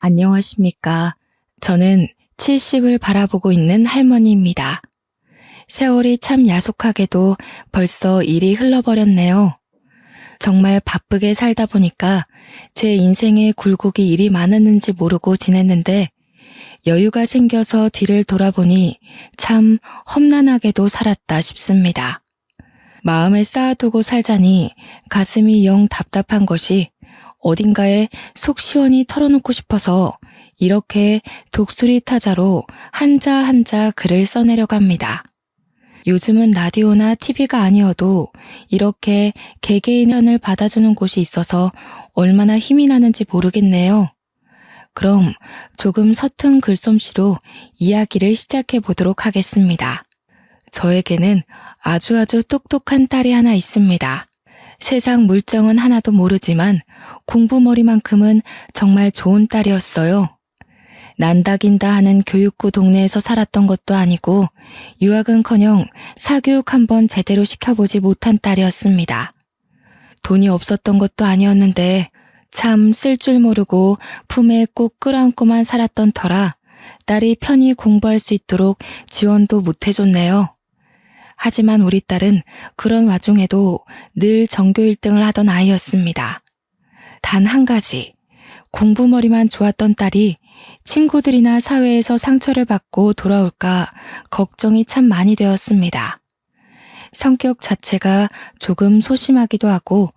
안녕하십니까. 저는 70을 바라보고 있는 할머니입니다. 세월이 참 야속하게도 벌써 일이 흘러버렸네요. 정말 바쁘게 살다 보니까 제 인생에 굴곡이 일이 많았는지 모르고 지냈는데 여유가 생겨서 뒤를 돌아보니 참 험난하게도 살았다 싶습니다. 마음에 쌓아두고 살자니 가슴이 영 답답한 것이 어딘가에 속 시원히 털어놓고 싶어서 이렇게 독수리 타자로 한자 한자 글을 써내려갑니다. 요즘은 라디오나 TV가 아니어도 이렇게 개개인의 편을 받아주는 곳이 있어서 얼마나 힘이 나는지 모르겠네요. 그럼 조금 서툰 글솜씨로 이야기를 시작해 보도록 하겠습니다. 저에게는 아주 똑똑한 딸이 하나 있습니다. 세상 물정은 하나도 모르지만 공부머리만큼은 정말 좋은 딸이었어요. 난다긴다 하는 교육구 동네에서 살았던 것도 아니고 유학은커녕 사교육 한번 제대로 시켜보지 못한 딸이었습니다. 돈이 없었던 것도 아니었는데 참 쓸 줄 모르고 품에 꼭 끌어안고만 살았던 터라 딸이 편히 공부할 수 있도록 지원도 못해줬네요. 하지만 우리 딸은 그런 와중에도 늘 전교 1등을 하던 아이였습니다. 단 한 가지, 공부머리만 좋았던 딸이 친구들이나 사회에서 상처를 받고 돌아올까 걱정이 참 많이 되었습니다. 성격 자체가 조금 소심하기도 하고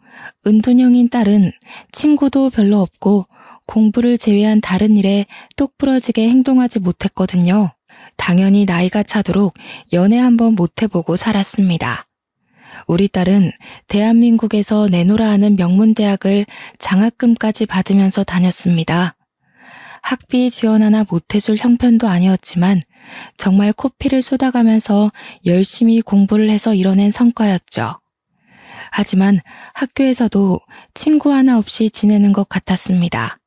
은둔형인 딸은 친구도 별로 없고 공부를 제외한 다른 일에 똑부러지게 행동하지 못했거든요. 당연히 나이가 차도록 연애 한번 못 해보고 살았습니다. 우리 딸은 대한민국에서 내노라 하는 명문대학을 장학금까지 받으면서 다녔습니다. 학비 지원 하나 못해줄 형편도 아니었지만 정말 코피를 쏟아가면서 열심히 공부를 해서 이뤄낸 성과였죠. 하지만 학교에서도 친구 하나 없이 지내는 것 같았습니다.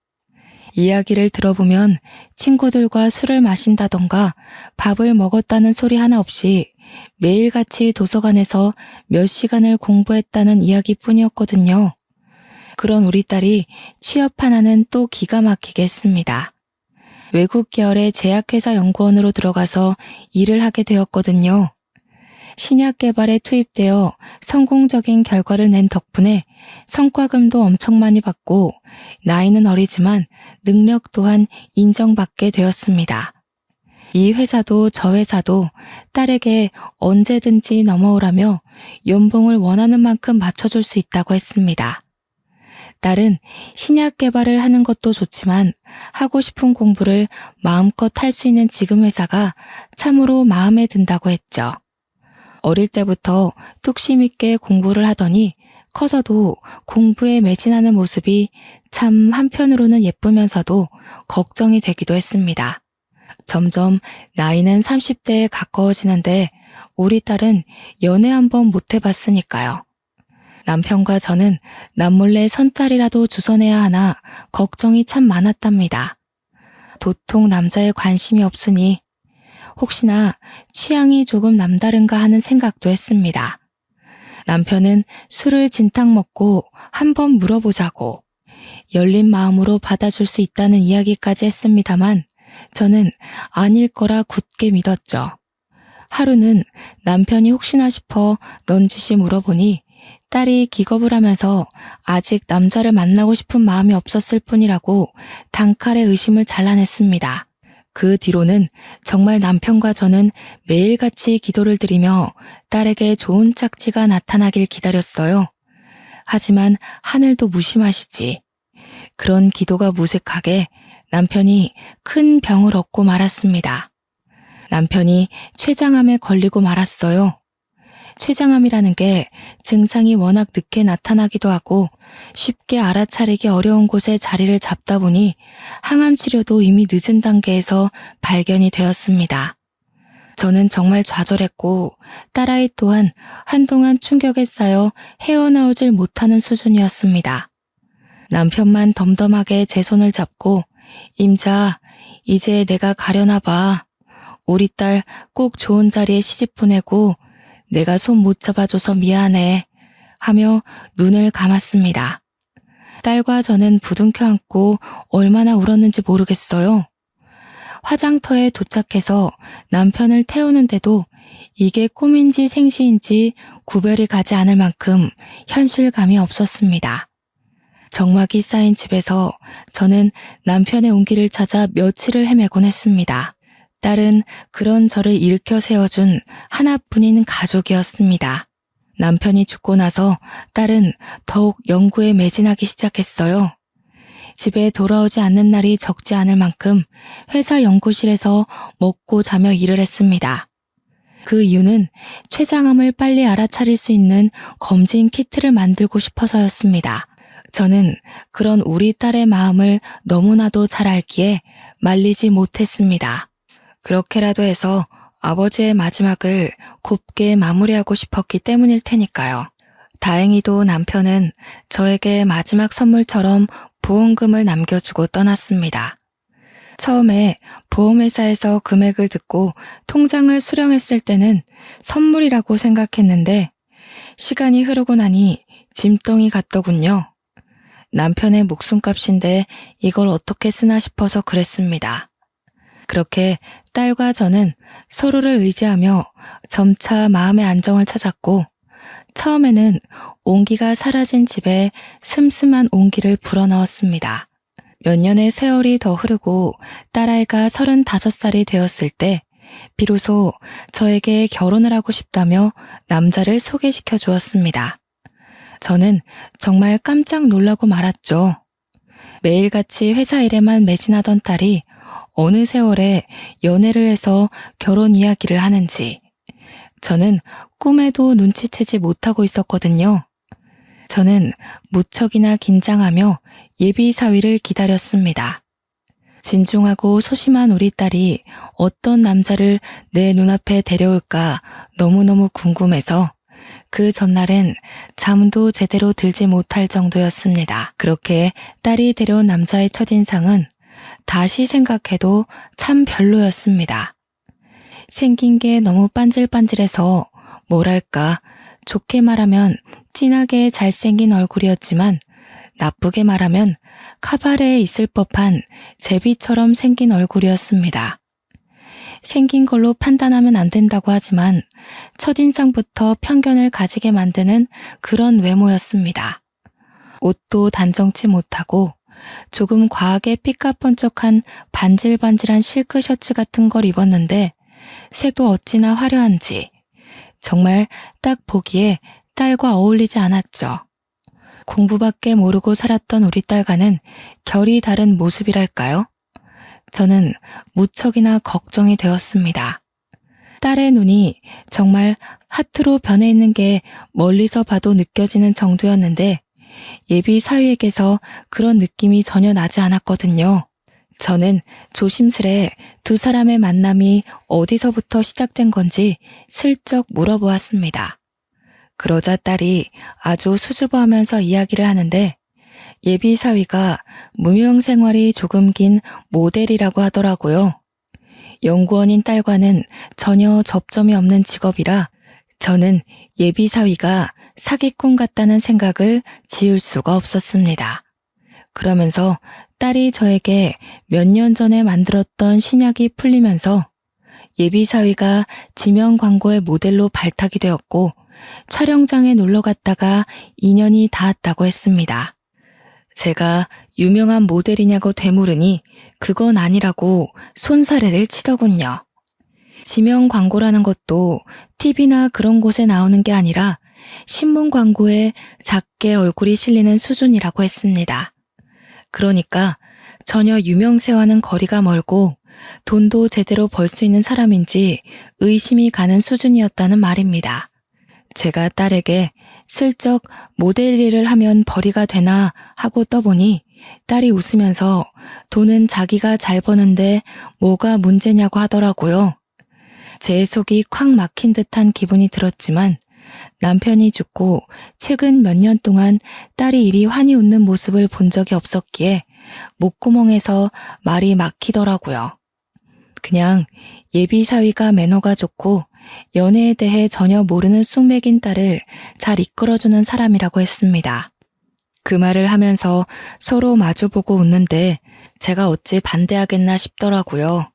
이야기를 들어보면 친구들과 술을 마신다던가 밥을 먹었다는 소리 하나 없이 매일같이 도서관에서 몇 시간을 공부했다는 이야기뿐이었거든요. 그런 우리 딸이 취업 하나는 또 기가 막히게 했습니다. 외국 계열의 제약회사 연구원으로 들어가서 일을 하게 되었거든요. 신약 개발에 투입되어 성공적인 결과를 낸 덕분에 성과금도 엄청 많이 받고 나이는 어리지만 능력 또한 인정받게 되었습니다. 이 회사도 저 회사도 딸에게 언제든지 넘어오라며 연봉을 원하는 만큼 맞춰줄 수 있다고 했습니다. 딸은 신약 개발을 하는 것도 좋지만 하고 싶은 공부를 마음껏 할 수 있는 지금 회사가 참으로 마음에 든다고 했죠. 어릴 때부터 뚝심 있게 공부를 하더니 커서도 공부에 매진하는 모습이 참 한편으로는 예쁘면서도 걱정이 되기도 했습니다. 점점 나이는 30대에 가까워지는데 우리 딸은 연애 한번 못 해봤으니까요. 남편과 저는 남몰래 선짜리라도 주선해야 하나 걱정이 참 많았답니다. 도통 남자에 관심이 없으니 혹시나 취향이 조금 남다른가 하는 생각도 했습니다. 남편은 술을 진탕 먹고 한번 물어보자고 열린 마음으로 받아줄 수 있다는 이야기까지 했습니다만 저는 아닐 거라 굳게 믿었죠. 하루는 남편이 혹시나 싶어 넌지시 물어보니 딸이 기겁을 하면서 아직 남자를 만나고 싶은 마음이 없었을 뿐이라고 단칼에 의심을 잘라냈습니다. 그 뒤로는 정말 남편과 저는 매일같이 기도를 드리며 딸에게 좋은 짝지가 나타나길 기다렸어요. 하지만 하늘도 무심하시지. 그런 기도가 무색하게 남편이 큰 병을 얻고 말았습니다. 남편이 췌장암에 걸리고 말았어요. 췌장암이라는 게 증상이 워낙 늦게 나타나기도 하고 쉽게 알아차리기 어려운 곳에 자리를 잡다 보니 항암 치료도 이미 늦은 단계에서 발견이 되었습니다. 저는 정말 좌절했고 딸아이 또한 한동안 충격에 쌓여 헤어나오질 못하는 수준이었습니다. 남편만 덤덤하게 제 손을 잡고 임자, 이제 내가 가려나 봐. 우리 딸 꼭 좋은 자리에 시집 보내고 내가 손 못 잡아줘서 미안해 하며 눈을 감았습니다. 딸과 저는 부둥켜 안고 얼마나 울었는지 모르겠어요. 화장터에 도착해서 남편을 태우는데도 이게 꿈인지 생시인지 구별이 가지 않을 만큼 현실감이 없었습니다. 정막이 쌓인 집에서 저는 남편의 온기를 찾아 며칠을 헤매곤 했습니다. 딸은 그런 저를 일으켜 세워준 하나뿐인 가족이었습니다. 남편이 죽고 나서 딸은 더욱 연구에 매진하기 시작했어요. 집에 돌아오지 않는 날이 적지 않을 만큼 회사 연구실에서 먹고 자며 일을 했습니다. 그 이유는 췌장암을 빨리 알아차릴 수 있는 검진 키트를 만들고 싶어서였습니다. 저는 그런 우리 딸의 마음을 너무나도 잘 알기에 말리지 못했습니다. 그렇게라도 해서 아버지의 마지막을 곱게 마무리하고 싶었기 때문일 테니까요. 다행히도 남편은 저에게 마지막 선물처럼 보험금을 남겨주고 떠났습니다. 처음에 보험회사에서 금액을 듣고 통장을 수령했을 때는 선물이라고 생각했는데 시간이 흐르고 나니 짐덩이 같더군요. 남편의 목숨값인데 이걸 어떻게 쓰나 싶어서 그랬습니다. 그렇게 딸과 저는 서로를 의지하며 점차 마음의 안정을 찾았고 처음에는 온기가 사라진 집에 슴슴한 온기를 불어넣었습니다. 몇 년의 세월이 더 흐르고 딸아이가 35살이 되었을 때 비로소 저에게 결혼을 하고 싶다며 남자를 소개시켜 주었습니다. 저는 정말 깜짝 놀라고 말았죠. 매일같이 회사 일에만 매진하던 딸이 어느 세월에 연애를 해서 결혼 이야기를 하는지 저는 꿈에도 눈치채지 못하고 있었거든요. 저는 무척이나 긴장하며 예비 사위를 기다렸습니다. 진중하고 소심한 우리 딸이 어떤 남자를 내 눈앞에 데려올까 너무너무 궁금해서 그 전날엔 잠도 제대로 들지 못할 정도였습니다. 그렇게 딸이 데려온 남자의 첫인상은 다시 생각해도 참 별로였습니다. 생긴 게 너무 반질반질해서 뭐랄까 좋게 말하면 진하게 잘생긴 얼굴이었지만 나쁘게 말하면 카바레에 있을 법한 제비처럼 생긴 얼굴이었습니다. 생긴 걸로 판단하면 안 된다고 하지만 첫인상부터 편견을 가지게 만드는 그런 외모였습니다. 옷도 단정치 못하고 조금 과하게 삐까뻔쩍한 반질반질한 실크 셔츠 같은 걸 입었는데 색도 어찌나 화려한지 정말 딱 보기에 딸과 어울리지 않았죠. 공부밖에 모르고 살았던 우리 딸과는 결이 다른 모습이랄까요? 저는 무척이나 걱정이 되었습니다. 딸의 눈이 정말 하트로 변해 있는 게 멀리서 봐도 느껴지는 정도였는데 예비 사위에게서 그런 느낌이 전혀 나지 않았거든요. 저는 조심스레 두 사람의 만남이 어디서부터 시작된 건지 슬쩍 물어보았습니다. 그러자 딸이 아주 수줍어하면서 이야기를 하는데 예비 사위가 무명 생활이 조금 긴 모델이라고 하더라고요. 연구원인 딸과는 전혀 접점이 없는 직업이라 저는 예비 사위가 사기꾼 같다는 생각을 지울 수가 없었습니다. 그러면서 딸이 저에게 몇 년 전에 만들었던 신약이 풀리면서 예비 사위가 지명 광고의 모델로 발탁이 되었고 촬영장에 놀러 갔다가 인연이 닿았다고 했습니다. 제가 유명한 모델이냐고 되물으니 그건 아니라고 손사래를 치더군요. 지명 광고라는 것도 TV나 그런 곳에 나오는 게 아니라 신문 광고에 작게 얼굴이 실리는 수준이라고 했습니다. 그러니까 전혀 유명세와는 거리가 멀고 돈도 제대로 벌 수 있는 사람인지 의심이 가는 수준이었다는 말입니다. 제가 딸에게 슬쩍 모델 일을 하면 벌이가 되나 하고 떠보니 딸이 웃으면서 돈은 자기가 잘 버는데 뭐가 문제냐고 하더라고요. 제 속이 콱 막힌 듯한 기분이 들었지만 남편이 죽고 최근 몇 년 동안 딸이 이리 환히 웃는 모습을 본 적이 없었기에 목구멍에서 말이 막히더라고요. 그냥 예비 사위가 매너가 좋고 연애에 대해 전혀 모르는 쑥맥인 딸을 잘 이끌어주는 사람이라고 했습니다. 그 말을 하면서 서로 마주보고 웃는데 제가 어찌 반대하겠나 싶더라고요.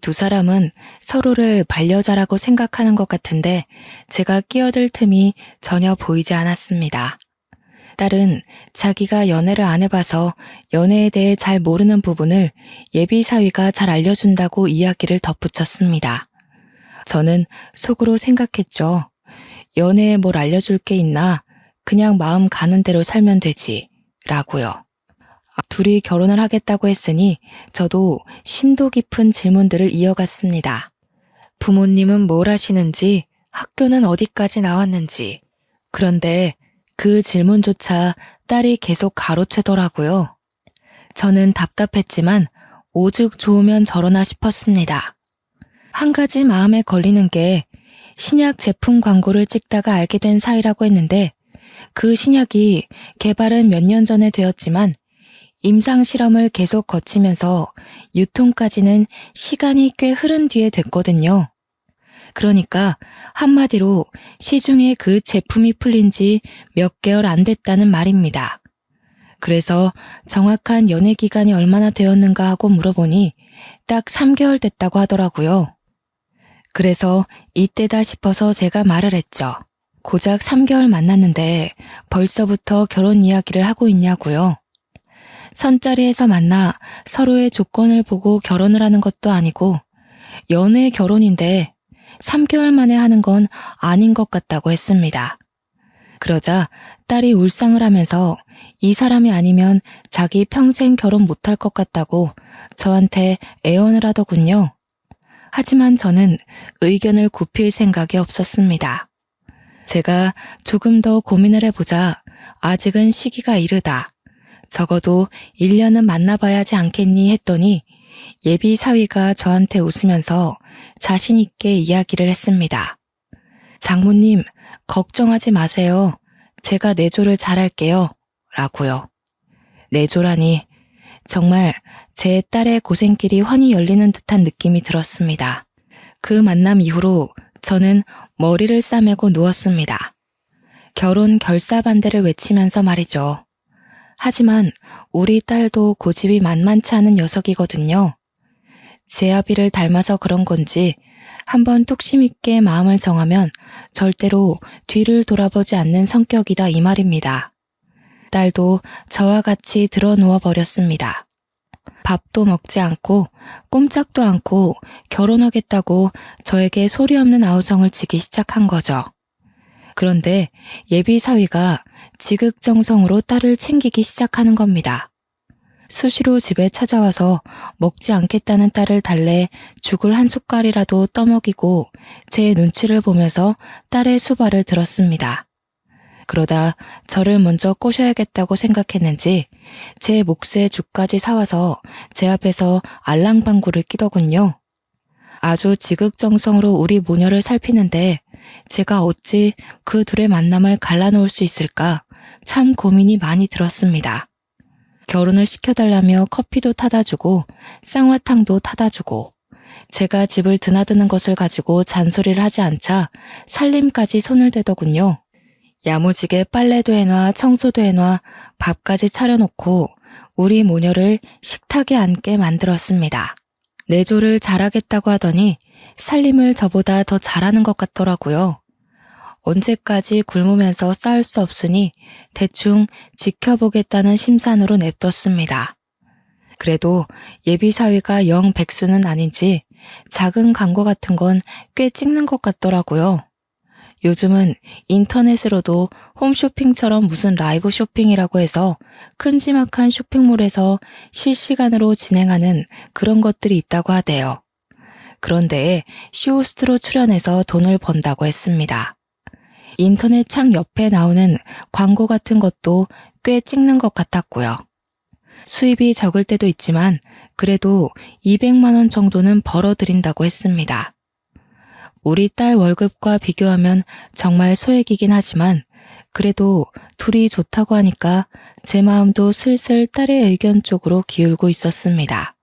두 사람은 서로를 반려자라고 생각하는 것 같은데 제가 끼어들 틈이 전혀 보이지 않았습니다. 딸은 자기가 연애를 안 해봐서 연애에 대해 잘 모르는 부분을 예비 사위가 잘 알려준다고 이야기를 덧붙였습니다. 저는 속으로 생각했죠. 연애에 뭘 알려줄 게 있나? 그냥 마음 가는 대로 살면 되지. 라고요. 둘이 결혼을 하겠다고 했으니 저도 심도 깊은 질문들을 이어갔습니다. 부모님은 뭘 하시는지, 학교는 어디까지 나왔는지. 그런데 그 질문조차 딸이 계속 가로채더라고요. 저는 답답했지만 오죽 좋으면 저러나 싶었습니다. 한 가지 마음에 걸리는 게 신약 제품 광고를 찍다가 알게 된 사이라고 했는데 그 신약이 개발은 몇 년 전에 되었지만 임상 실험을 계속 거치면서 유통까지는 시간이 꽤 흐른 뒤에 됐거든요. 그러니까 한마디로 시중에 그 제품이 풀린 지 몇 개월 안 됐다는 말입니다. 그래서 정확한 연애 기간이 얼마나 되었는가 하고 물어보니 딱 3개월 됐다고 하더라고요. 그래서 이때다 싶어서 제가 말을 했죠. 고작 3개월 만났는데 벌써부터 결혼 이야기를 하고 있냐고요. 선자리에서 만나 서로의 조건을 보고 결혼을 하는 것도 아니고 연애 결혼인데 3개월 만에 하는 건 아닌 것 같다고 했습니다. 그러자 딸이 울상을 하면서 이 사람이 아니면 자기 평생 결혼 못할 것 같다고 저한테 애원을 하더군요. 하지만 저는 의견을 굽힐 생각이 없었습니다. 제가 조금 더 고민을 해보자 아직은 시기가 이르다. 적어도 1년은 만나봐야지 않겠니 했더니 예비 사위가 저한테 웃으면서 자신 있게 이야기를 했습니다. 장모님, 걱정하지 마세요. 제가 내조를 잘할게요. 라고요. 내조라니 정말 제 딸의 고생길이 환히 열리는 듯한 느낌이 들었습니다. 그 만남 이후로 저는 머리를 싸매고 누웠습니다. 결혼 결사 반대를 외치면서 말이죠. 하지만 우리 딸도 고집이 만만치 않은 녀석이거든요. 제 아비를 닮아서 그런 건지 한번 뚝심 있게 마음을 정하면 절대로 뒤를 돌아보지 않는 성격이다 이 말입니다. 딸도 저와 같이 들어 누워 버렸습니다. 밥도 먹지 않고 꼼짝도 않고 결혼하겠다고 저에게 소리 없는 아우성을 치기 시작한 거죠. 그런데 예비 사위가 지극정성으로 딸을 챙기기 시작하는 겁니다. 수시로 집에 찾아와서 먹지 않겠다는 딸을 달래 죽을 한 숟갈이라도 떠먹이고 제 눈치를 보면서 딸의 수발을 들었습니다. 그러다 저를 먼저 꼬셔야겠다고 생각했는지 제 몫의 죽까지 사와서 제 앞에서 알랑방구를 끼더군요. 아주 지극정성으로 우리 모녀를 살피는데 제가 어찌 그 둘의 만남을 갈라놓을 수 있을까 참 고민이 많이 들었습니다. 결혼을 시켜달라며 커피도 타다 주고 쌍화탕도 타다 주고 제가 집을 드나드는 것을 가지고 잔소리를 하지 않자 살림까지 손을 대더군요. 야무지게 빨래도 해놔 청소도 해놔 밥까지 차려놓고 우리 모녀를 식탁에 앉게 만들었습니다. 내조를 잘하겠다고 하더니 살림을 저보다 더 잘하는 것 같더라고요. 언제까지 굶으면서 싸울 수 없으니 대충 지켜보겠다는 심산으로 냅뒀습니다. 그래도 예비 사위가 영 백수는 아닌지 작은 광고 같은 건 꽤 찍는 것 같더라고요. 요즘은 인터넷으로도 홈쇼핑처럼 무슨 라이브 쇼핑이라고 해서 큼지막한 쇼핑몰에서 실시간으로 진행하는 그런 것들이 있다고 하대요. 그런데 쇼호스트로 출연해서 돈을 번다고 했습니다. 인터넷 창 옆에 나오는 광고 같은 것도 꽤 찍는 것 같았고요. 수입이 적을 때도 있지만 그래도 200만 원 정도는 벌어들인다고 했습니다. 우리 딸 월급과 비교하면 정말 소액이긴 하지만 그래도 둘이 좋다고 하니까 제 마음도 슬슬 딸의 의견 쪽으로 기울고 있었습니다.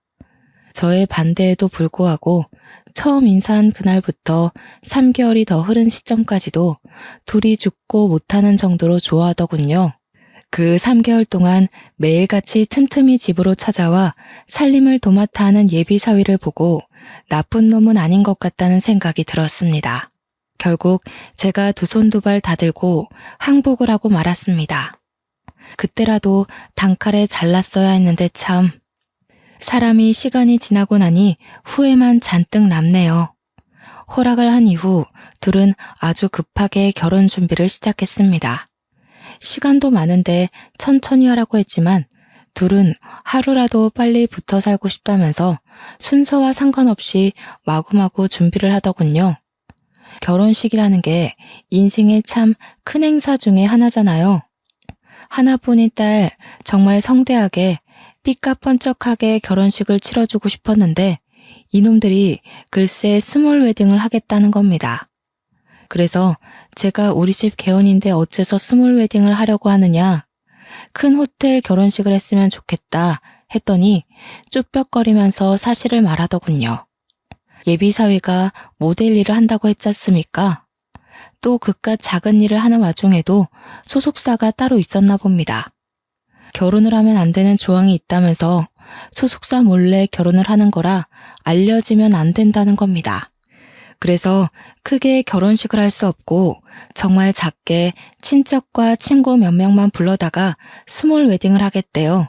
저의 반대에도 불구하고 처음 인사한 그날부터 3개월이 더 흐른 시점까지도 둘이 죽고 못하는 정도로 좋아하더군요. 그 3개월 동안 매일같이 틈틈이 집으로 찾아와 살림을 도맡아 하는 예비 사위를 보고 나쁜 놈은 아닌 것 같다는 생각이 들었습니다. 결국 제가 두 손 두 발 다 들고 항복을 하고 말았습니다. 그때라도 단칼에 잘랐어야 했는데 참. 사람이 시간이 지나고 나니 후회만 잔뜩 남네요. 허락을 한 이후 둘은 아주 급하게 결혼 준비를 시작했습니다. 시간도 많은데 천천히 하라고 했지만 둘은 하루라도 빨리 붙어 살고 싶다면서 순서와 상관없이 마구마구 준비를 하더군요. 결혼식이라는 게 인생의 참 큰 행사 중에 하나잖아요. 하나뿐인 딸 정말 성대하게 삐까뻔쩍하게 결혼식을 치러주고 싶었는데 이놈들이 글쎄 스몰 웨딩을 하겠다는 겁니다. 그래서 제가 우리 집 개혼인데 어째서 스몰 웨딩을 하려고 하느냐, 큰 호텔 결혼식을 했으면 좋겠다 했더니 쭈뼛거리면서 사실을 말하더군요. 예비사위가 모델 일을 한다고 했지 않습니까? 또 그깟 작은 일을 하는 와중에도 소속사가 따로 있었나 봅니다. 결혼을 하면 안 되는 조항이 있다면서 소속사 몰래 결혼을 하는 거라 알려지면 안 된다는 겁니다. 그래서 크게 결혼식을 할 수 없고 정말 작게 친척과 친구 몇 명만 불러다가 스몰 웨딩을 하겠대요.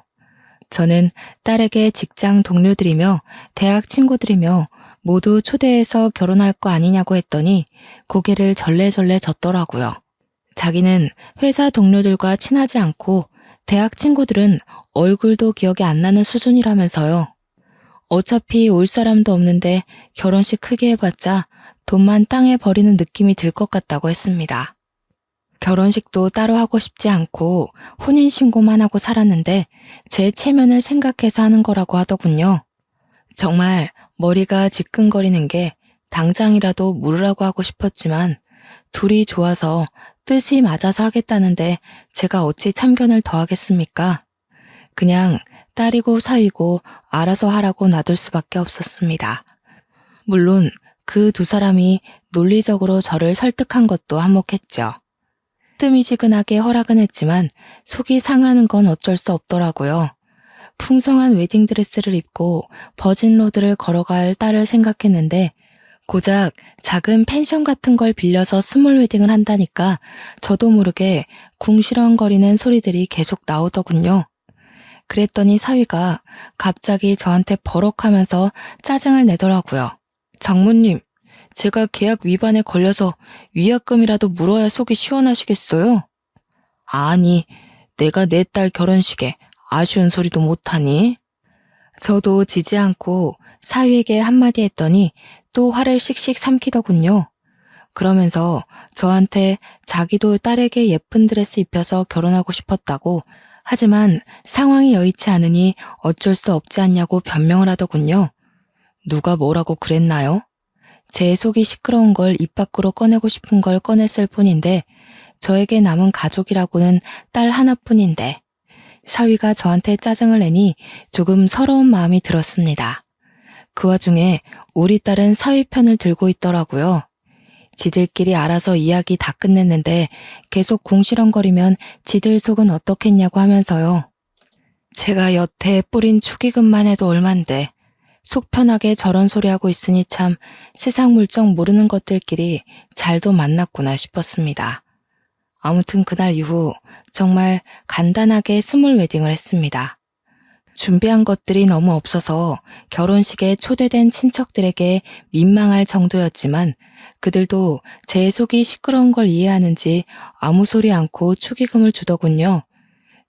저는 딸에게 직장 동료들이며 대학 친구들이며 모두 초대해서 결혼할 거 아니냐고 했더니 고개를 절레절레 젓더라고요. 자기는 회사 동료들과 친하지 않고 대학 친구들은 얼굴도 기억이 안 나는 수준이라면서요. 어차피 올 사람도 없는데 결혼식 크게 해봤자 돈만 땅에 버리는 느낌이 들 것 같다고 했습니다. 결혼식도 따로 하고 싶지 않고 혼인신고만 하고 살았는데 제 체면을 생각해서 하는 거라고 하더군요. 정말 머리가 지끈거리는 게 당장이라도 물으라고 하고 싶었지만 둘이 좋아서 뜻이 맞아서 하겠다는데 제가 어찌 참견을 더하겠습니까? 그냥 딸이고 사위고 알아서 하라고 놔둘 수밖에 없었습니다. 물론 그 두 사람이 논리적으로 저를 설득한 것도 한몫했죠. 뜸이지근하게 허락은 했지만 속이 상하는 건 어쩔 수 없더라고요. 풍성한 웨딩드레스를 입고 버진로드를 걸어갈 딸을 생각했는데 고작 작은 펜션 같은 걸 빌려서 스몰 웨딩을 한다니까 저도 모르게 궁시렁거리는 소리들이 계속 나오더군요. 그랬더니 사위가 갑자기 저한테 버럭하면서 짜증을 내더라고요. 장모님, 제가 계약 위반에 걸려서 위약금이라도 물어야 속이 시원하시겠어요? 아니, 내가 내 딸 결혼식에 아쉬운 소리도 못하니? 저도 지지 않고 사위에게 한마디 했더니 또 화를 씩씩 삼키더군요. 그러면서 저한테 자기도 딸에게 예쁜 드레스 입혀서 결혼하고 싶었다고, 하지만 상황이 여의치 않으니 어쩔 수 없지 않냐고 변명을 하더군요. 누가 뭐라고 그랬나요? 제 속이 시끄러운 걸 입 밖으로 꺼내고 싶은 걸 꺼냈을 뿐인데 저에게 남은 가족이라고는 딸 하나뿐인데 사위가 저한테 짜증을 내니 조금 서러운 마음이 들었습니다. 그 와중에 우리 딸은 사위 편을 들고 있더라고요. 지들끼리 알아서 이야기 다 끝냈는데 계속 궁시렁거리면 지들 속은 어떻겠냐고 하면서요. 제가 여태 뿌린 축의금만 해도 얼만데 속 편하게 저런 소리 하고 있으니 참 세상 물정 모르는 것들끼리 잘도 만났구나 싶었습니다. 아무튼 그날 이후 정말 간단하게 스몰 웨딩을 했습니다. 준비한 것들이 너무 없어서 결혼식에 초대된 친척들에게 민망할 정도였지만 그들도 제 속이 시끄러운 걸 이해하는지 아무 소리 않고 축의금을 주더군요.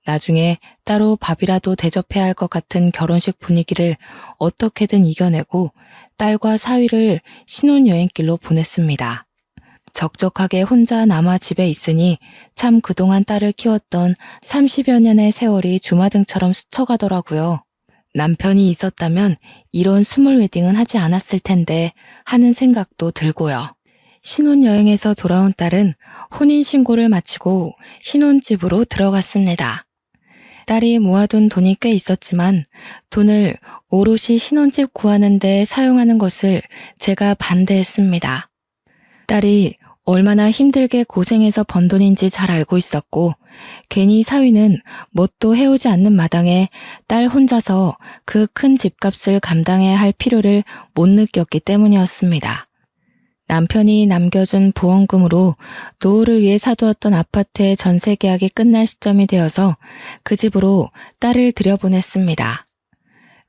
나중에 따로 밥이라도 대접해야 할 것 같은 결혼식 분위기를 어떻게든 이겨내고 딸과 사위를 신혼여행길로 보냈습니다. 적적하게 혼자 남아 집에 있으니 참 그동안 딸을 키웠던 30여 년의 세월이 주마등처럼 스쳐가더라고요. 남편이 있었다면 이런 스몰 웨딩은 하지 않았을 텐데 하는 생각도 들고요. 신혼여행에서 돌아온 딸은 혼인신고를 마치고 신혼집으로 들어갔습니다. 딸이 모아둔 돈이 꽤 있었지만 돈을 오롯이 신혼집 구하는 데 사용하는 것을 제가 반대했습니다. 딸이 얼마나 힘들게 고생해서 번 돈인지 잘 알고 있었고, 괜히 사위는 뭣도 해오지 않는 마당에 딸 혼자서 그 큰 집값을 감당해야 할 필요를 못 느꼈기 때문이었습니다. 남편이 남겨준 부원금으로 노후를 위해 사두었던 아파트의 전세 계약이 끝날 시점이 되어서 그 집으로 딸을 들여보냈습니다.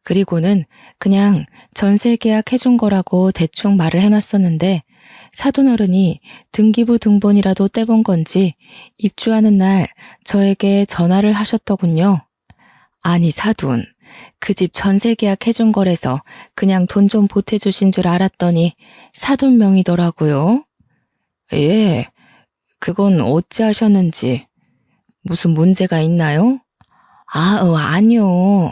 그리고는 그냥 전세 계약 해준 거라고 대충 말을 해놨었는데 사돈어른이 등기부 등본이라도 떼본 건지 입주하는 날 저에게 전화를 하셨더군요. 아니 사돈, 그 집 전세 계약 해준 거래서 그냥 돈 좀 보태주신 줄 알았더니 사돈 명이더라고요. 예, 그건 어찌 하셨는지. 무슨 문제가 있나요? 아니요.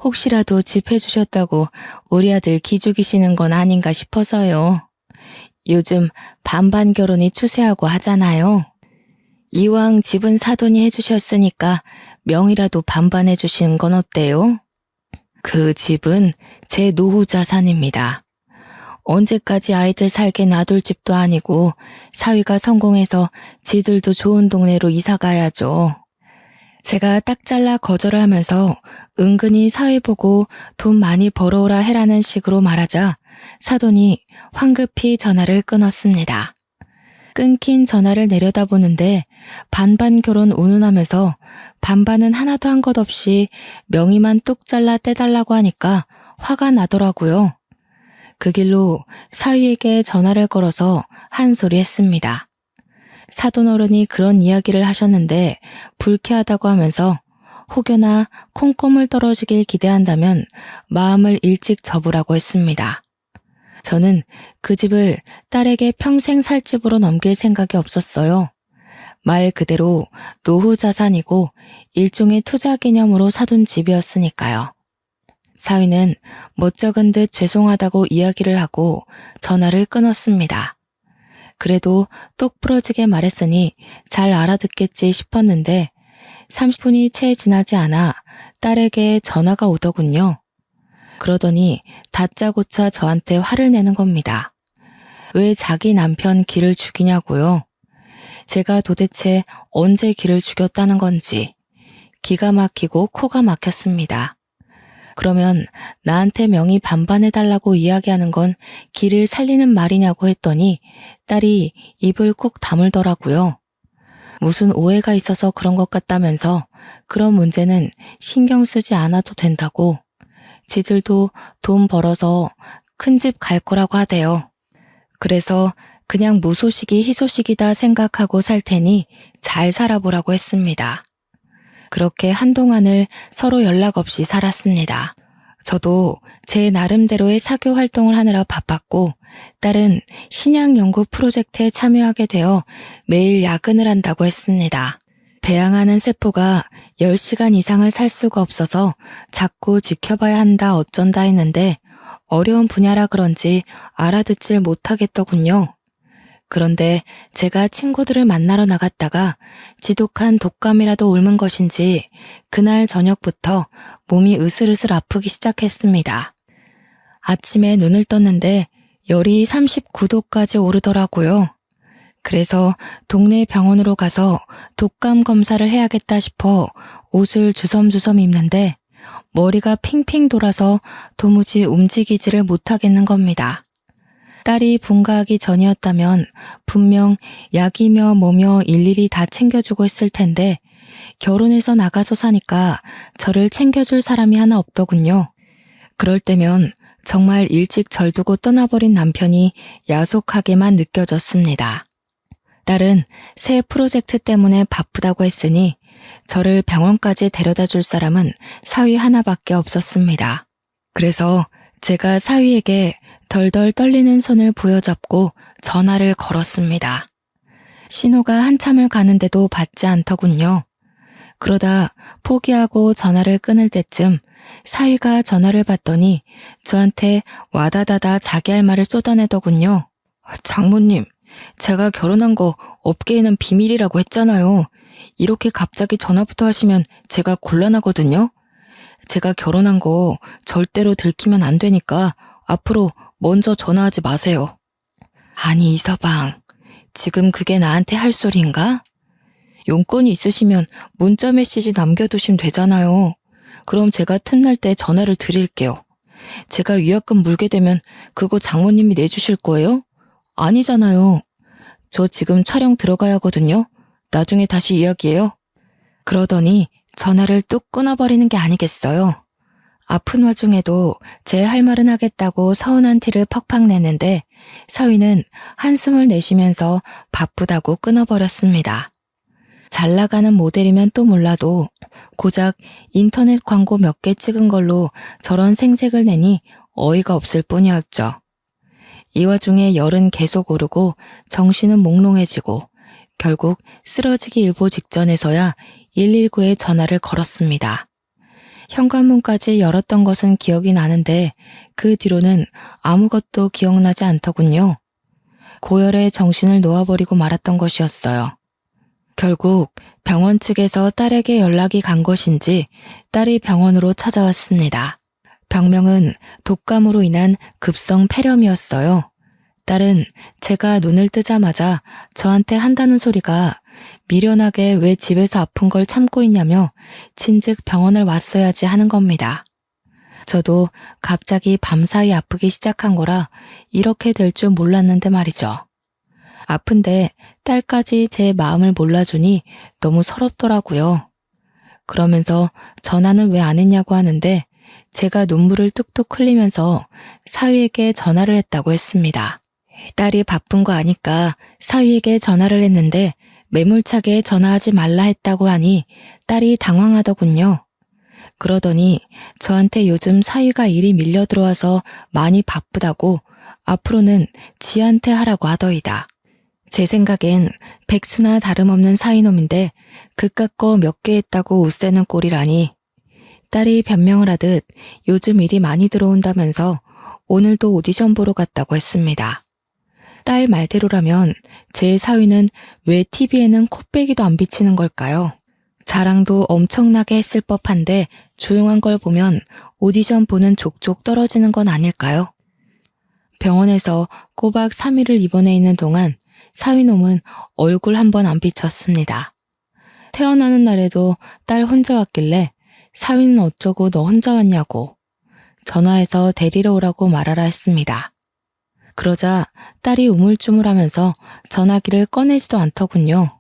혹시라도 집 해주셨다고 우리 아들 기죽이시는 건 아닌가 싶어서요. 요즘 반반 결혼이 추세하고 하잖아요. 이왕 집은 사돈이 해주셨으니까 명이라도 반반 해주시는 건 어때요? 그 집은 제 노후 자산입니다. 언제까지 아이들 살게 놔둘 집도 아니고 사위가 성공해서 지들도 좋은 동네로 이사 가야죠. 제가 딱 잘라 거절을 하면서 은근히 사위 보고 돈 많이 벌어오라 해라는 식으로 말하자 사돈이 황급히 전화를 끊었습니다. 끊긴 전화를 내려다보는데 반반 결혼 운운하면서 반반은 하나도 한 것 없이 명의만 뚝 잘라 떼달라고 하니까 화가 나더라고요. 그 길로 사위에게 전화를 걸어서 한 소리 했습니다. 사돈어른이 그런 이야기를 하셨는데 불쾌하다고 하면서 혹여나 콩고물 떨어지길 기대한다면 마음을 일찍 접으라고 했습니다. 저는 그 집을 딸에게 평생 살 집으로 넘길 생각이 없었어요. 말 그대로 노후 자산이고 일종의 투자 개념으로 사둔 집이었으니까요. 사위는 멋쩍은 듯 죄송하다고 이야기를 하고 전화를 끊었습니다. 그래도 똑 부러지게 말했으니 잘 알아듣겠지 싶었는데 30분이 채 지나지 않아 딸에게 전화가 오더군요. 그러더니 다짜고짜 저한테 화를 내는 겁니다. 왜 자기 남편 기를 죽이냐고요? 제가 도대체 언제 기를 죽였다는 건지 기가 막히고 코가 막혔습니다. 그러면 나한테 명의 반반해달라고 이야기하는 건 기를 살리는 말이냐고 했더니 딸이 입을 꾹 다물더라고요. 무슨 오해가 있어서 그런 것 같다면서 그런 문제는 신경 쓰지 않아도 된다고 지들도 돈 벌어서 큰 집 갈 거라고 하대요. 그래서 그냥 무소식이 희소식이다 생각하고 살 테니 잘 살아보라고 했습니다. 그렇게 한동안을 서로 연락 없이 살았습니다. 저도 제 나름대로의 사교 활동을 하느라 바빴고 딸은 신약 연구 프로젝트에 참여하게 되어 매일 야근을 한다고 했습니다. 배양하는 세포가 10시간 이상을 살 수가 없어서 자꾸 지켜봐야 한다 어쩐다 했는데 어려운 분야라 그런지 알아듣질 못하겠더군요. 그런데 제가 친구들을 만나러 나갔다가 지독한 독감이라도 옮은 것인지 그날 저녁부터 몸이 으슬으슬 아프기 시작했습니다. 아침에 눈을 떴는데 열이 39도까지 오르더라고요. 그래서 동네 병원으로 가서 독감 검사를 해야겠다 싶어 옷을 주섬주섬 입는데 머리가 핑핑 돌아서 도무지 움직이지를 못하겠는 겁니다. 딸이 분가하기 전이었다면 분명 약이며 뭐며 일일이 다 챙겨주고 있을 텐데 결혼해서 나가서 사니까 저를 챙겨줄 사람이 하나 없더군요. 그럴 때면 정말 일찍 절두고 떠나버린 남편이 야속하게만 느껴졌습니다. 딸은 새 프로젝트 때문에 바쁘다고 했으니 저를 병원까지 데려다 줄 사람은 사위 하나밖에 없었습니다. 그래서 제가 사위에게 덜덜 떨리는 손을 부여잡고 전화를 걸었습니다. 신호가 한참을 가는데도 받지 않더군요. 그러다 포기하고 전화를 끊을 때쯤 사위가 전화를 받더니 저한테 와다다다 자기 할 말을 쏟아내더군요. 장모님, 제가 결혼한 거 업계에는 비밀이라고 했잖아요. 이렇게 갑자기 전화부터 하시면 제가 곤란하거든요. 제가 결혼한 거 절대로 들키면 안 되니까 앞으로 먼저 전화하지 마세요. 아니 이서방, 지금 그게 나한테 할 소리인가? 용건이 있으시면 문자 메시지 남겨두시면 되잖아요. 그럼 제가 틈날 때 전화를 드릴게요. 제가 위약금 물게 되면 그거 장모님이 내주실 거예요? 아니잖아요. 저 지금 촬영 들어가야 하거든요. 나중에 다시 이야기해요. 그러더니 전화를 뚝 끊어버리는 게 아니겠어요. 아픈 와중에도 제 할 말은 하겠다고 서운한 티를 팍팍 냈는데 사위는 한숨을 내쉬면서 바쁘다고 끊어버렸습니다. 잘 나가는 모델이면 또 몰라도 고작 인터넷 광고 몇 개 찍은 걸로 저런 생색을 내니 어이가 없을 뿐이었죠. 이 와중에 열은 계속 오르고 정신은 몽롱해지고 결국 쓰러지기 일보 직전에서야 119에 전화를 걸었습니다. 현관문까지 열었던 것은 기억이 나는데 그 뒤로는 아무것도 기억나지 않더군요. 고열에 정신을 놓아버리고 말았던 것이었어요. 결국 병원 측에서 딸에게 연락이 간 것인지 딸이 병원으로 찾아왔습니다. 병명은 독감으로 인한 급성 폐렴이었어요. 딸은 제가 눈을 뜨자마자 저한테 한다는 소리가 미련하게 왜 집에서 아픈 걸 참고 있냐며 진즉 병원을 왔어야지 하는 겁니다. 저도 갑자기 밤사이 아프기 시작한 거라 이렇게 될 줄 몰랐는데 말이죠. 아픈데 딸까지 제 마음을 몰라주니 너무 서럽더라고요. 그러면서 전화는 왜 안 했냐고 하는데 제가 눈물을 뚝뚝 흘리면서 사위에게 전화를 했다고 했습니다. 딸이 바쁜 거 아니까 사위에게 전화를 했는데 매몰차게 전화하지 말라 했다고 하니 딸이 당황하더군요. 그러더니 저한테 요즘 사위가 일이 밀려 들어와서 많이 바쁘다고 앞으로는 지한테 하라고 하더이다. 제 생각엔 백수나 다름없는 사이놈인데 그깟 거 몇 개 했다고 웃새는 꼴이라니. 딸이 변명을 하듯 요즘 일이 많이 들어온다면서 오늘도 오디션 보러 갔다고 했습니다. 딸 말대로라면 제 사위는 왜 TV에는 코빼기도 안 비치는 걸까요? 자랑도 엄청나게 했을 법한데 조용한 걸 보면 오디션 보는 족족 떨어지는 건 아닐까요? 병원에서 꼬박 3일을 입원해 있는 동안 사위놈은 얼굴 한 번 안 비쳤습니다. 태어나는 날에도 딸 혼자 왔길래 사위는 어쩌고 너 혼자 왔냐고 전화해서 데리러 오라고 말하라 했습니다. 그러자 딸이 우물쭈물하면서 전화기를 꺼내지도 않더군요.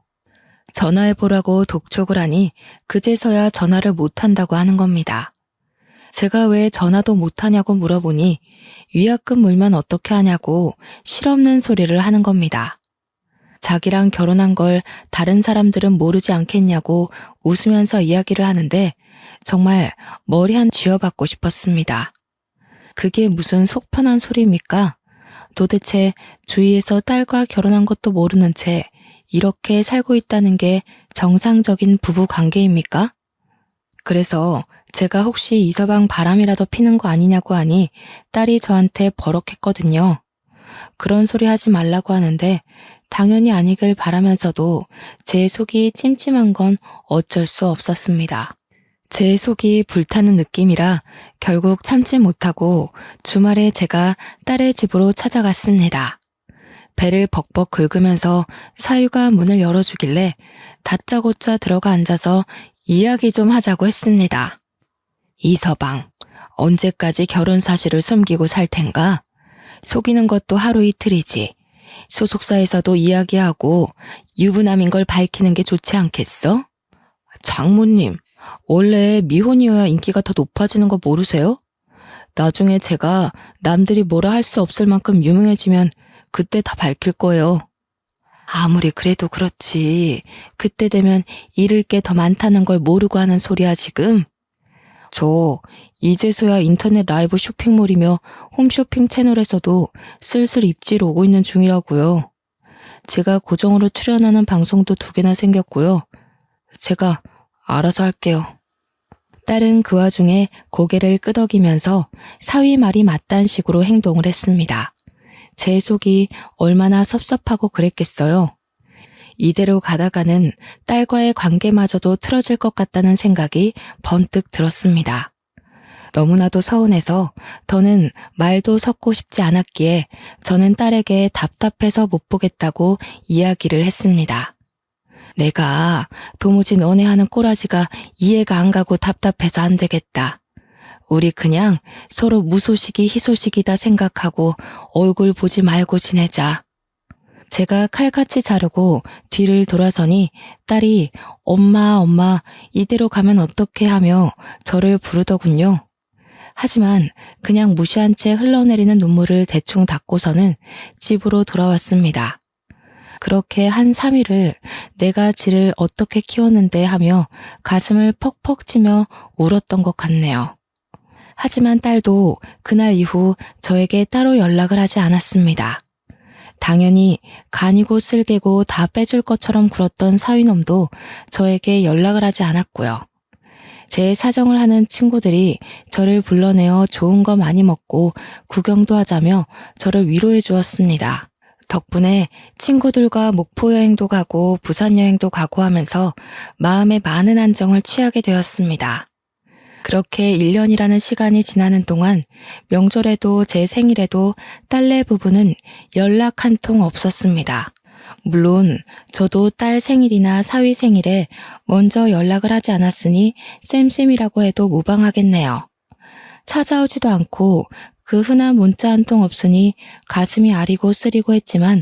전화해보라고 독촉을 하니 그제서야 전화를 못한다고 하는 겁니다. 제가 왜 전화도 못하냐고 물어보니 위약금 물면 어떻게 하냐고 실없는 소리를 하는 겁니다. 자기랑 결혼한 걸 다른 사람들은 모르지 않겠냐고 웃으면서 이야기를 하는데 정말 머리 한 쥐어받고 싶었습니다. 그게 무슨 속 편한 소리입니까? 도대체 주위에서 딸과 결혼한 것도 모르는 채 이렇게 살고 있다는 게 정상적인 부부 관계입니까? 그래서 제가 혹시 이서방 바람이라도 피는 거 아니냐고 하니 딸이 저한테 버럭했거든요. 그런 소리 하지 말라고 하는데 당연히 아니길 바라면서도 제 속이 찜찜한 건 어쩔 수 없었습니다. 제 속이 불타는 느낌이라 결국 참지 못하고 주말에 제가 딸의 집으로 찾아갔습니다. 배를 벅벅 긁으면서 사유가 문을 열어주길래 다짜고짜 들어가 앉아서 이야기 좀 하자고 했습니다. 이서방, 언제까지 결혼 사실을 숨기고 살 텐가? 속이는 것도 하루 이틀이지. 소속사에서도 이야기하고 유부남인 걸 밝히는 게 좋지 않겠어? 장모님, 원래 미혼이어야 인기가 더 높아지는 거 모르세요? 나중에 제가 남들이 뭐라 할 수 없을 만큼 유명해지면 그때 다 밝힐 거예요. 아무리 그래도 그렇지. 그때 되면 잃을 게 더 많다는 걸 모르고 하는 소리야 지금? 저 이제서야 인터넷 라이브 쇼핑몰이며 홈쇼핑 채널에서도 슬슬 입지로 오고 있는 중이라고요. 제가 고정으로 출연하는 방송도 2개나 생겼고요. 제가 알아서 할게요. 딸은 그 와중에 고개를 끄덕이면서 사위 말이 맞다는 식으로 행동을 했습니다. 제 속이 얼마나 섭섭하고 그랬겠어요. 이대로 가다가는 딸과의 관계마저도 틀어질 것 같다는 생각이 번뜩 들었습니다. 너무나도 서운해서 더는 말도 섞고 싶지 않았기에 저는 딸에게 답답해서 못 보겠다고 이야기를 했습니다. 내가 도무지 너네 하는 꼬라지가 이해가 안 가고 답답해서 안 되겠다. 우리 그냥 서로 무소식이 희소식이다 생각하고 얼굴 보지 말고 지내자. 제가 칼같이 자르고 뒤를 돌아서니 딸이 엄마, 엄마, 이대로 가면 어떡해 하며 저를 부르더군요. 하지만 그냥 무시한 채 흘러내리는 눈물을 대충 닦고서는 집으로 돌아왔습니다. 그렇게 한 3일을 내가 지를 어떻게 키웠는데 하며 가슴을 퍽퍽 치며 울었던 것 같네요. 하지만 딸도 그날 이후 저에게 따로 연락을 하지 않았습니다. 당연히 간이고 쓸개고 다 빼줄 것처럼 굴었던 사위놈도 저에게 연락을 하지 않았고요. 제 사정을 하는 친구들이 저를 불러내어 좋은 거 많이 먹고 구경도 하자며 저를 위로해 주었습니다. 덕분에 친구들과 목포 여행도 가고 부산 여행도 가고 하면서 마음에 많은 안정을 취하게 되었습니다. 그렇게 1년이라는 시간이 지나는 동안 명절에도 제 생일에도 딸네 부부는 연락 한 통 없었습니다. 물론 저도 딸 생일이나 사위 생일에 먼저 연락을 하지 않았으니 쌤쌤이라고 해도 무방하겠네요. 찾아오지도 않고 그 흔한 문자 한 통 없으니 가슴이 아리고 쓰리고 했지만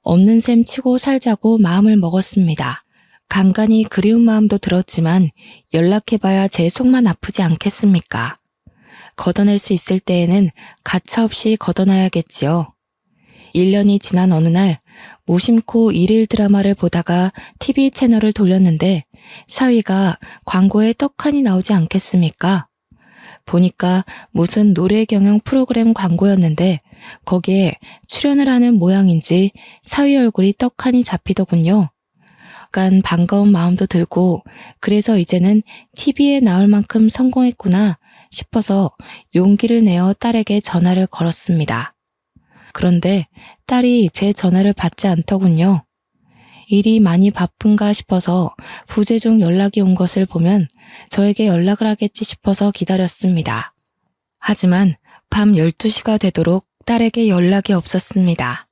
없는 셈 치고 살자고 마음을 먹었습니다. 간간히 그리운 마음도 들었지만 연락해봐야 제 속만 아프지 않겠습니까? 걷어낼 수 있을 때에는 가차없이 걷어놔야겠지요. 1년이 지난 어느 날 무심코 일일 드라마를 보다가 TV 채널을 돌렸는데 사위가 광고에 떡하니 나오지 않겠습니까? 보니까 무슨 노래 경영 프로그램 광고였는데 거기에 출연을 하는 모양인지 사위 얼굴이 떡하니 잡히더군요. 약간 반가운 마음도 들고 그래서 이제는 TV에 나올 만큼 성공했구나 싶어서 용기를 내어 딸에게 전화를 걸었습니다. 그런데 딸이 제 전화를 받지 않더군요. 일이 많이 바쁜가 싶어서 부재중 연락이 온 것을 보면 저에게 연락을 하겠지 싶어서 기다렸습니다. 하지만 밤 12시가 되도록 딸에게 연락이 없었습니다.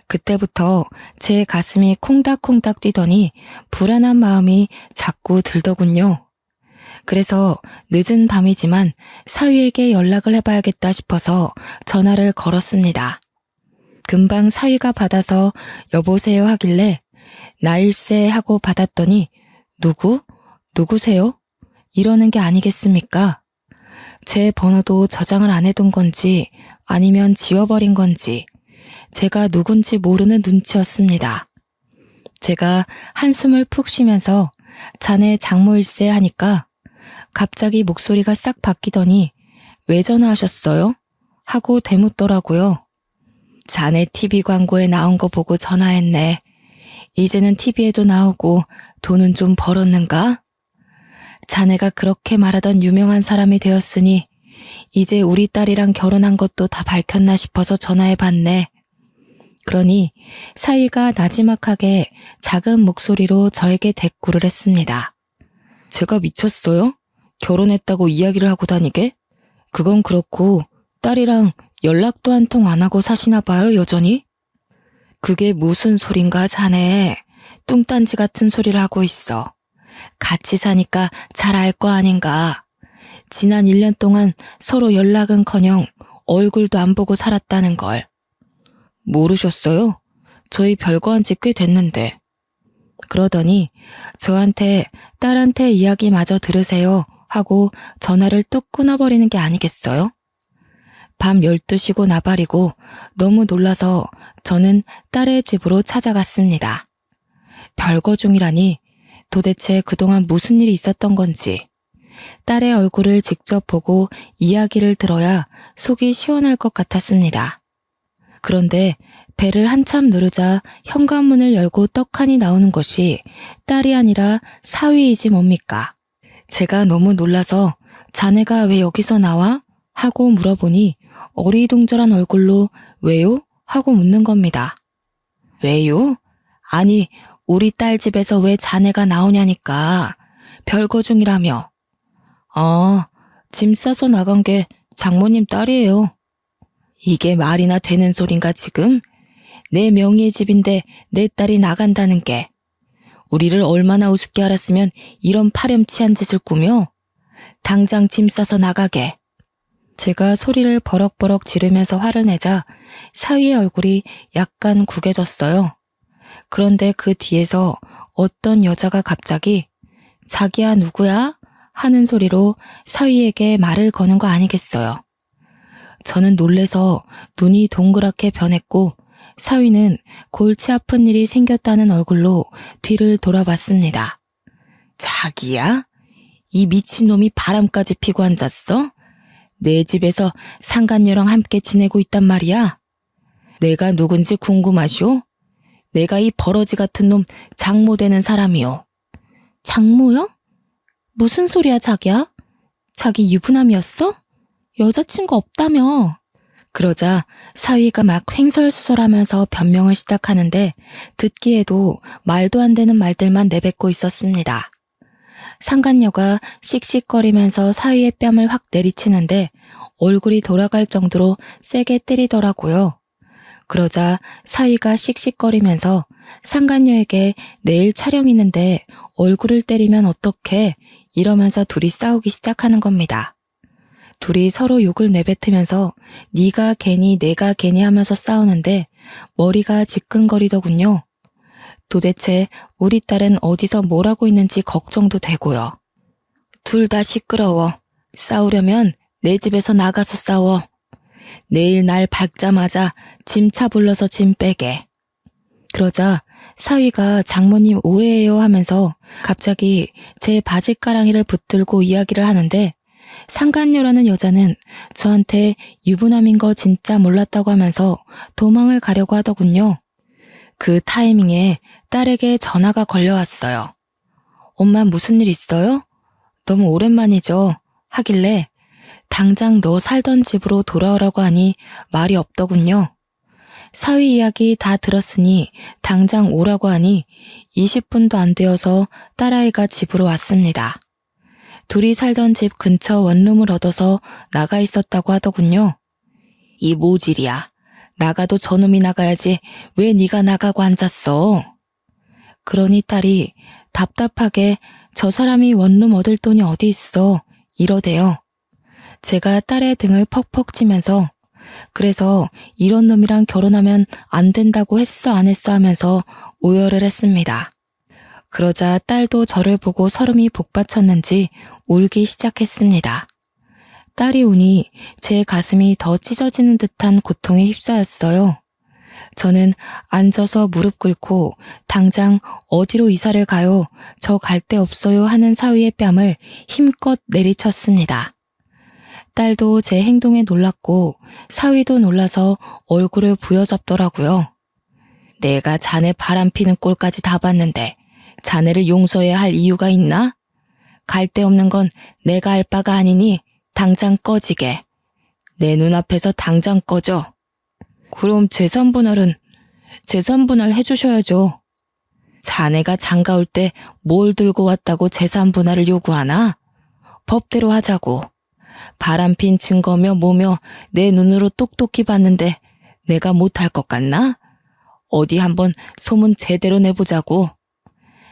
그때부터 제 가슴이 콩닥콩닥 뛰더니 불안한 마음이 자꾸 들더군요. 그래서 늦은 밤이지만 사위에게 연락을 해봐야겠다 싶어서 전화를 걸었습니다. 금방 사위가 받아서 여보세요 하길래 나일세 하고 받았더니 누구세요? 이러는 게 아니겠습니까? 제 번호도 저장을 안 해둔 건지 아니면 지워버린 건지 제가 누군지 모르는 눈치였습니다. 제가 한숨을 푹 쉬면서 자네 장모일세 하니까 갑자기 목소리가 싹 바뀌더니 왜 전화하셨어요? 하고 되묻더라고요. 자네 TV 광고에 나온 거 보고 전화했네. 이제는 TV에도 나오고 돈은 좀 벌었는가? 자네가 그렇게 말하던 유명한 사람이 되었으니 이제 우리 딸이랑 결혼한 것도 다 밝혔나 싶어서 전화해봤네. 그러니 사위가 나지막하게 작은 목소리로 저에게 대꾸를 했습니다. 제가 미쳤어요? 결혼했다고 이야기를 하고 다니게? 그건 그렇고 딸이랑 연락도 한 통 안 하고 사시나 봐요, 여전히? 그게 무슨 소린가 자네. 뚱딴지 같은 소리를 하고 있어. 같이 사니까 잘 알 거 아닌가. 지난 1년 동안 서로 연락은커녕 얼굴도 안 보고 살았다는 걸. 모르셨어요? 저희 별거 한 지 꽤 됐는데. 그러더니 저한테 딸한테 이야기 마저 들으세요 하고 전화를 뚝 끊어버리는 게 아니겠어요? 밤 12시고 나발이고 너무 놀라서 저는 딸의 집으로 찾아갔습니다. 별거 중이라니 도대체 그동안 무슨 일이 있었던 건지 딸의 얼굴을 직접 보고 이야기를 들어야 속이 시원할 것 같았습니다. 그런데 배를 한참 누르자 현관문을 열고 떡하니 나오는 것이 딸이 아니라 사위이지 뭡니까? 제가 너무 놀라서 자네가 왜 여기서 나와? 하고 물어보니 어리둥절한 얼굴로 왜요? 하고 묻는 겁니다. 왜요? 아니 우리 딸 집에서 왜 자네가 나오냐니까. 별거 중이라며. 짐 싸서 나간 게 장모님 딸이에요. 이게 말이나 되는 소린가 지금? 내 명의의 집인데 내 딸이 나간다는 게. 우리를 얼마나 우습게 알았으면 이런 파렴치한 짓을 꾸며? 당장 짐 싸서 나가게. 제가 소리를 버럭버럭 지르면서 화를 내자 사위의 얼굴이 약간 구겨졌어요. 그런데 그 뒤에서 어떤 여자가 갑자기 자기야 누구야? 하는 소리로 사위에게 말을 거는 거 아니겠어요. 저는 놀래서 눈이 동그랗게 변했고 사위는 골치 아픈 일이 생겼다는 얼굴로 뒤를 돌아봤습니다. 자기야? 이 미친놈이 바람까지 피고 앉았어? 내 집에서 상간녀랑 함께 지내고 있단 말이야? 내가 누군지 궁금하쇼? 내가 이 버러지 같은 놈 장모 되는 사람이요. 장모요? 무슨 소리야 자기야? 자기 유부남이었어? 여자친구 없다며. 그러자 사위가 막 횡설수설하면서 변명을 시작하는데 듣기에도 말도 안 되는 말들만 내뱉고 있었습니다. 상간녀가 씩씩거리면서 사위의 뺨을 확 내리치는데 얼굴이 돌아갈 정도로 세게 때리더라고요. 그러자 사위가 씩씩거리면서 상간녀에게 내일 촬영 있는데 얼굴을 때리면 어떡해 이러면서 둘이 싸우기 시작하는 겁니다. 둘이 서로 욕을 내뱉으면서 네가 괜히 내가 괜히 하면서 싸우는데 머리가 지끈거리더군요. 도대체 우리 딸은 어디서 뭘 하고 있는지 걱정도 되고요. 둘 다 시끄러워. 싸우려면 내 집에서 나가서 싸워. 내일 날 밝자마자 짐차 불러서 짐 빼게. 그러자 사위가 장모님 오해해요 하면서 갑자기 제 바지가랑이를 붙들고 이야기를 하는데 상간녀라는 여자는 저한테 유부남인 거 진짜 몰랐다고 하면서 도망을 가려고 하더군요. 그 타이밍에 딸에게 전화가 걸려왔어요. 엄마 무슨 일 있어요? 너무 오랜만이죠. 하길래 당장 너 살던 집으로 돌아오라고 하니 말이 없더군요. 사위 이야기 다 들었으니 당장 오라고 하니 20분도 안 되어서 딸아이가 집으로 왔습니다. 둘이 살던 집 근처 원룸을 얻어서 나가 있었다고 하더군요. 이 모질이야. 나가도 저놈이 나가야지 왜 네가 나가고 앉았어? 그러니 딸이 답답하게 저 사람이 원룸 얻을 돈이 어디 있어 이러대요. 제가 딸의 등을 퍽퍽 치면서 그래서 이런 놈이랑 결혼하면 안 된다고 했어 안 했어 하면서 오열을 했습니다. 그러자 딸도 저를 보고 설움이 북받쳤는지 울기 시작했습니다. 딸이 우니 제 가슴이 더 찢어지는 듯한 고통에 휩싸였어요. 저는 앉아서 무릎 꿇고 당장 어디로 이사를 가요? 저 갈 데 없어요 하는 사위의 뺨을 힘껏 내리쳤습니다. 딸도 제 행동에 놀랐고 사위도 놀라서 얼굴을 부여잡더라고요. 내가 자네 바람피는 꼴까지 다 봤는데 자네를 용서해야 할 이유가 있나? 갈 데 없는 건 내가 알 바가 아니니 당장 꺼지게. 내 눈앞에서 당장 꺼져. 그럼 재산분할 해주셔야죠. 자네가 장가 올 때 뭘 들고 왔다고 재산분할을 요구하나? 법대로 하자고. 바람핀 증거며 뭐며 내 눈으로 똑똑히 봤는데 내가 못할 것 같나? 어디 한번 소문 제대로 내보자고.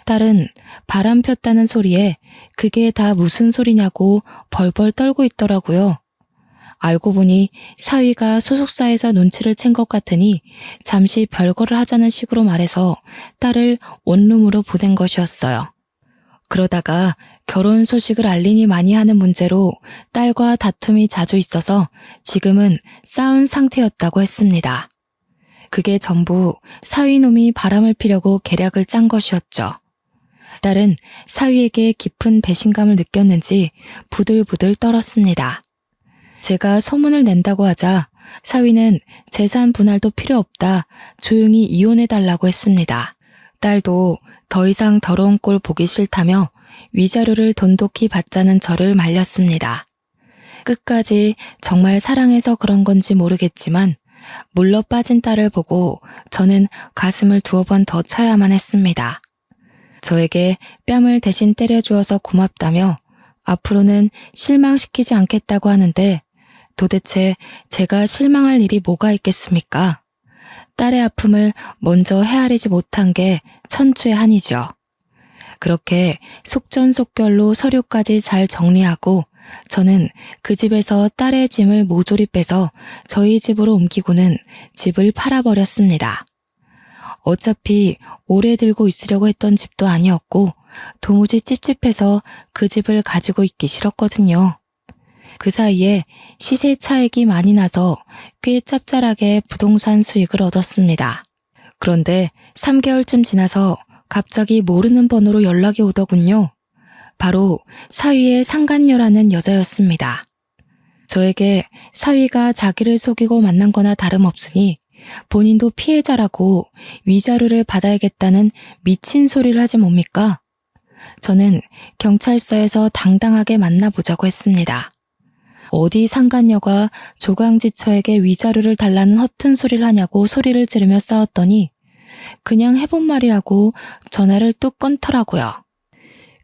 딸은 바람 폈다는 소리에 그게 다 무슨 소리냐고 벌벌 떨고 있더라고요. 알고 보니 사위가 소속사에서 눈치를 챈 것 같으니 잠시 별거를 하자는 식으로 말해서 딸을 원룸으로 보낸 것이었어요. 그러다가 결혼 소식을 알리니 많이 하는 문제로 딸과 다툼이 자주 있어서 지금은 싸운 상태였다고 했습니다. 그게 전부 사위놈이 바람을 피려고 계략을 짠 것이었죠. 딸은 사위에게 깊은 배신감을 느꼈는지 부들부들 떨었습니다. 제가 소문을 낸다고 하자 사위는 재산 분할도 필요 없다. 조용히 이혼해달라고 했습니다. 딸도 더 이상 더러운 꼴 보기 싫다며 위자료를 돈독히 받자는 저를 말렸습니다. 끝까지 정말 사랑해서 그런 건지 모르겠지만 물러 빠진 딸을 보고 저는 가슴을 2번 더 쳐야만 했습니다. 저에게 뺨을 대신 때려주어서 고맙다며 앞으로는 실망시키지 않겠다고 하는데 도대체 제가 실망할 일이 뭐가 있겠습니까? 딸의 아픔을 먼저 헤아리지 못한 게 천추의 한이죠. 그렇게 속전속결로 서류까지 잘 정리하고 저는 그 집에서 딸의 짐을 모조리 빼서 저희 집으로 옮기고는 집을 팔아버렸습니다. 어차피 오래 들고 있으려고 했던 집도 아니었고 도무지 찝찝해서 그 집을 가지고 있기 싫었거든요. 그 사이에 시세 차익이 많이 나서 꽤 짭짤하게 부동산 수익을 얻었습니다. 그런데 3개월쯤 지나서 갑자기 모르는 번호로 연락이 오더군요. 바로 사위의 상간녀라는 여자였습니다. 저에게 사위가 자기를 속이고 만난 거나 다름없으니 본인도 피해자라고 위자료를 받아야겠다는 미친 소리를 하지 뭡니까? 저는 경찰서에서 당당하게 만나보자고 했습니다. 어디 상간녀가 조강지처에게 위자료를 달라는 허튼 소리를 하냐고 소리를 지르며 싸웠더니 그냥 해본 말이라고 전화를 뚝 끊더라고요.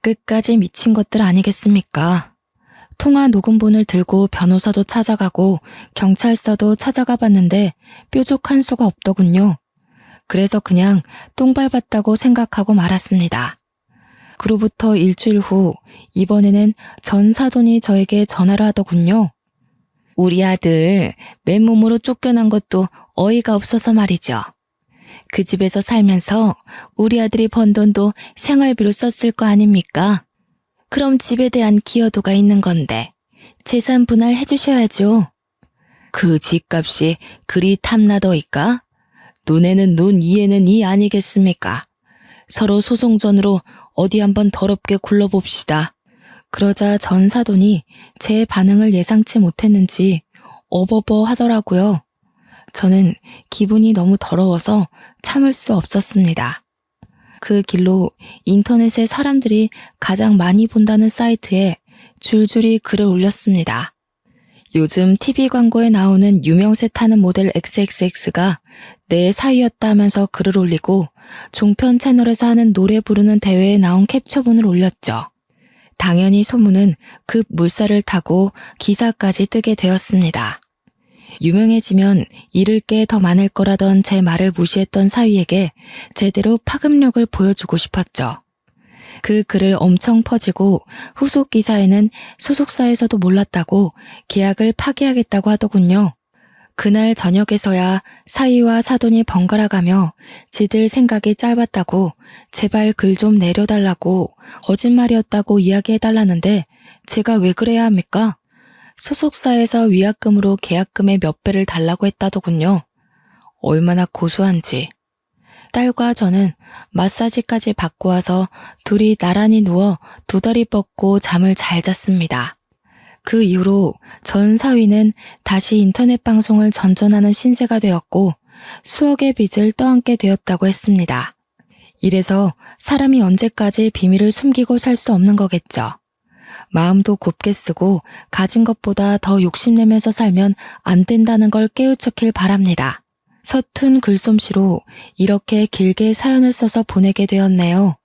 끝까지 미친 것들 아니겠습니까? 통화 녹음본을 들고 변호사도 찾아가고 경찰서도 찾아가 봤는데 뾰족한 수가 없더군요. 그래서 그냥 똥 밟았다고 생각하고 말았습니다. 그로부터 일주일 후 이번에는 전 사돈이 저에게 전화를 하더군요. 우리 아들 맨몸으로 쫓겨난 것도 어이가 없어서 말이죠. 그 집에서 살면서 우리 아들이 번 돈도 생활비로 썼을 거 아닙니까? 그럼 집에 대한 기여도가 있는 건데 재산 분할해 주셔야죠. 그 집값이 그리 탐나더이까? 눈에는 눈, 이에는 이 아니겠습니까? 서로 소송전으로 어디 한번 더럽게 굴러봅시다. 그러자 전 사돈이 제 반응을 예상치 못했는지 어버버 하더라고요. 저는 기분이 너무 더러워서 참을 수 없었습니다. 그 길로 인터넷에 사람들이 가장 많이 본다는 사이트에 줄줄이 글을 올렸습니다. 요즘 TV 광고에 나오는 유명세 타는 모델 XXX가 내 사위였다면서 글을 올리고 종편 채널에서 하는 노래 부르는 대회에 나온 캡처본을 올렸죠. 당연히 소문은 급 물살을 타고 기사까지 뜨게 되었습니다. 유명해지면 잃을 게 더 많을 거라던 제 말을 무시했던 사위에게 제대로 파급력을 보여주고 싶었죠. 그 글을 엄청 퍼지고 후속 기사에는 소속사에서도 몰랐다고 계약을 파기하겠다고 하더군요. 그날 저녁에서야 사위와 사돈이 번갈아가며 지들 생각이 짧았다고 제발 글 좀 내려달라고 거짓말이었다고 이야기해달라는데 제가 왜 그래야 합니까? 소속사에서 위약금으로 계약금의 몇 배를 달라고 했다더군요. 얼마나 고소한지. 딸과 저는 마사지까지 받고 와서 둘이 나란히 누워 두 다리 뻗고 잠을 잘 잤습니다. 그 이후로 전 사위는 다시 인터넷 방송을 전전하는 신세가 되었고 수억의 빚을 떠안게 되었다고 했습니다. 이래서 사람이 언제까지 비밀을 숨기고 살 수 없는 거겠죠. 마음도 곱게 쓰고 가진 것보다 더 욕심내면서 살면 안 된다는 걸 깨우쳤길 바랍니다. 서툰 글솜씨로 이렇게 길게 사연을 써서 보내게 되었네요.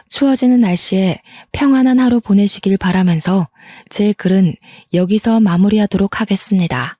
추워지는 날씨에 평안한 하루 보내시길 바라면서 제 글은 여기서 마무리하도록 하겠습니다.